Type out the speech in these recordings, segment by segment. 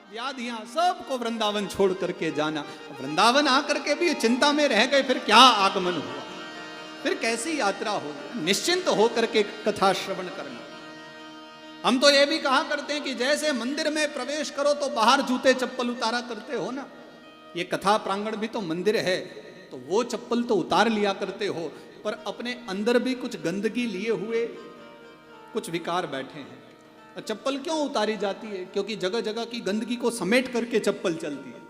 व्याधियां सबको वृंदावन छोड़ करके जाना। वृंदावन आकर के भी चिंता में रह गए, फिर क्या आगमन हुआ, फिर कैसी यात्रा हो। निश्चिंत होकर के कथा श्रवण करना। हम तो ये भी कहा करते हैं कि जैसे मंदिर में प्रवेश करो तो बाहर जूते चप्पल उतारा करते हो ना, ये कथा प्रांगण भी तो मंदिर है, तो वो चप्पल तो उतार लिया करते हो, पर अपने अंदर भी कुछ गंदगी लिए हुए कुछ विकार बैठे हैं। चप्पल क्यों उतारी जाती है? क्योंकि जगह जगह की गंदगी को समेट करके चप्पल चलती है।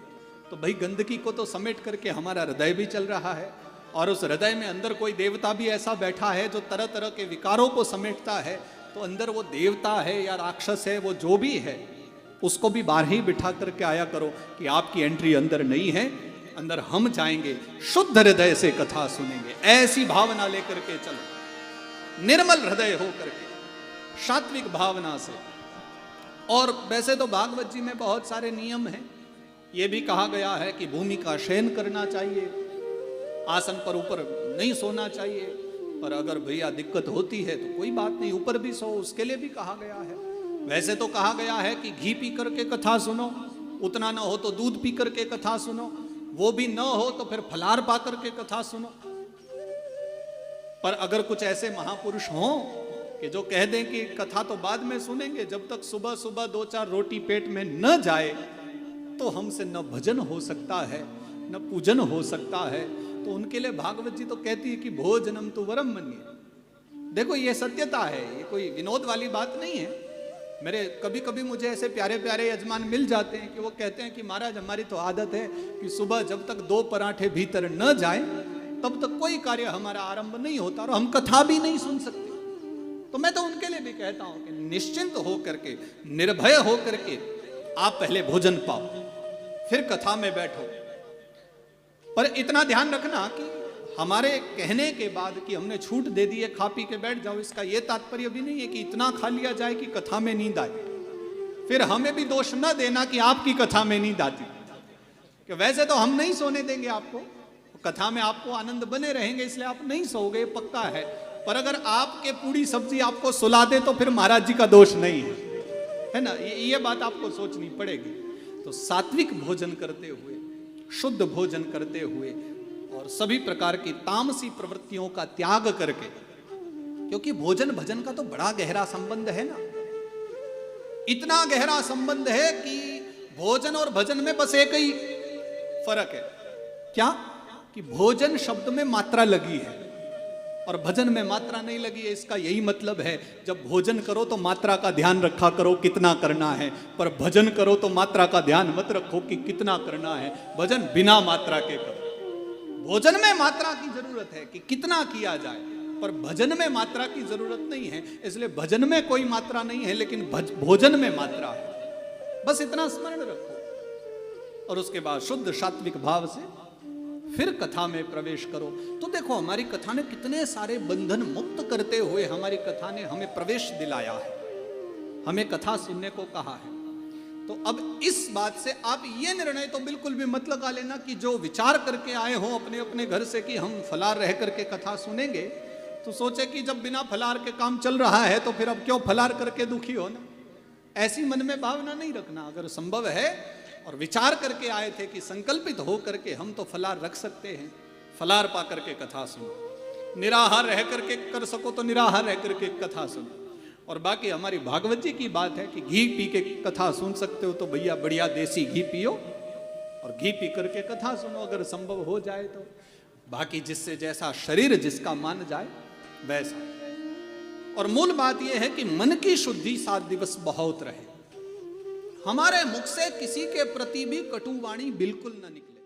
तो भाई गंदगी को तो समेट करके हमारा हृदय भी चल रहा है, और उस हृदय में अंदर कोई देवता भी ऐसा बैठा है जो तरह तरह के विकारों को समेटता है। तो अंदर वो देवता है या राक्षस है, वो जो भी है, उसको भी बाहर ही बिठा करके आया करो कि आपकी एंट्री अंदर नहीं है, अंदर हम जाएंगे, शुद्ध हृदय से कथा सुनेंगे। ऐसी भावना लेकर के चलो, निर्मल हृदय हो करके, सात्विक भावना से। और वैसे तो भागवत जी में बहुत सारे नियम हैं। ये भी कहा गया है कि भूमि का शयन करना चाहिए, आसन पर ऊपर नहीं सोना चाहिए, पर अगर भैया दिक्कत होती है तो कोई बात नहीं, ऊपर भी सो, उसके लिए भी कहा गया है। वैसे तो कहा गया है कि घी पी करके कथा सुनो, उतना ना हो तो दूध पी करके कथा सुनो, वो भी ना हो तो फिर फलाहार पा करके कथा सुनो। पर अगर कुछ ऐसे महापुरुष हों कि जो कह दें कि कथा तो बाद में सुनेंगे, जब तक सुबह सुबह 2-4 रोटी पेट में न जाए तो हमसे न भजन हो सकता है न पूजन हो सकता है। तो उनके लिए भागवत जी तो कहती है कि भोजनम तु वरम मन्ये। देखो ये सत्यता है, ये कोई विनोद वाली बात नहीं है। मेरे कभी कभी मुझे ऐसे प्यारे प्यारे यजमान मिल जाते हैं कि वो कहते हैं कि महाराज हमारी तो आदत है कि सुबह जब तक 2 पराठे भीतर न जाए तब तक कोई कार्य हमारा आरंभ नहीं होता, और हम कथा भी नहीं सुन सकते। तो मैं तो उनके लिए भी कहता हूं कि निश्चिंत हो करके, निर्भय हो करके आप पहले भोजन पाओ, फिर कथा में बैठो। पर इतना ध्यान रखना कि हमारे कहने के बाद कि हमने छूट दे दी है, खा पी के बैठ जाओ, इसका यह तात्पर्य भी नहीं है कि इतना खा लिया जाए कि कथा में नींद आए। फिर हमें भी दोष न देना कि आपकी कथा में नींद आती, कि वैसे तो हम नहीं सोने देंगे आपको, कथा में आपको आनंद बने रहेंगे इसलिए आप नहीं सोओगे, पक्का है। पर अगर आपके पूरी सब्जी आपको सुला दे तो फिर महाराज जी का दोष नहीं है ना, ये बात आपको सोचनी पड़ेगी। तो सात्विक भोजन करते हुए, शुद्ध भोजन करते हुए, और सभी प्रकार की तामसी प्रवृत्तियों का त्याग करके, क्योंकि भोजन भजन का तो बड़ा गहरा संबंध है ना। इतना गहरा संबंध है कि भोजन और भजन में बस एक ही फर्क है, क्या कि भोजन शब्द में मात्रा लगी है और भजन में मात्रा नहीं लगी है। इसका यही मतलब है, जब भोजन करो तो मात्रा का ध्यान रखा करो कितना करना है, पर भजन करो तो मात्रा का ध्यान मत रखो कि कितना करना है। भजन बिना मात्रा के करो। भोजन में मात्रा की जरूरत है कि कितना किया जाए, पर भजन में मात्रा की जरूरत नहीं है। इसलिए भजन में कोई मात्रा नहीं है, लेकिन भोजन में मात्रा है। बस इतना स्मरण रखो, और उसके बाद शुद्ध सात्विक भाव से फिर कथा में प्रवेश करो। तो देखो हमारी कथा ने कितने सारे बंधन मुक्त करते हुए हमारी कथा ने हमें प्रवेश दिलाया है, हमें कथा सुनने को कहा है। तो अब इस बात से आप ये निर्णय तो बिल्कुल भी मत लगा लेना कि जो विचार करके आए हो अपने अपने घर से कि हम फलाहार रह करके कथा सुनेंगे, तो सोचे कि जब बिना फलाहार के काम चल रहा है तो फिर अब क्यों फलाहार करके दुखी हो ना। ऐसी मन में भावना नहीं रखना। अगर संभव है और विचार करके आए थे कि संकल्पित हो करके हम तो फलाहार रख सकते हैं, फलाहार पा करके कथा सुनो। निराहार रह करके कर सको तो निराहार रह करके कथा सुनो। और बाकी हमारी भागवत जी की बात है कि घी पी के कथा सुन सकते हो तो भैया बढ़िया देसी घी पियो और घी पी करके कथा सुनो, अगर संभव हो जाए तो। बाकी जिससे जैसा शरीर जिसका मान जाए वैसा। और मूल बात यह है कि मन की शुद्धि 7 दिवस बहुत रहे, हमारे मुख से किसी के प्रति भी कटुवाणी बिल्कुल न निकले।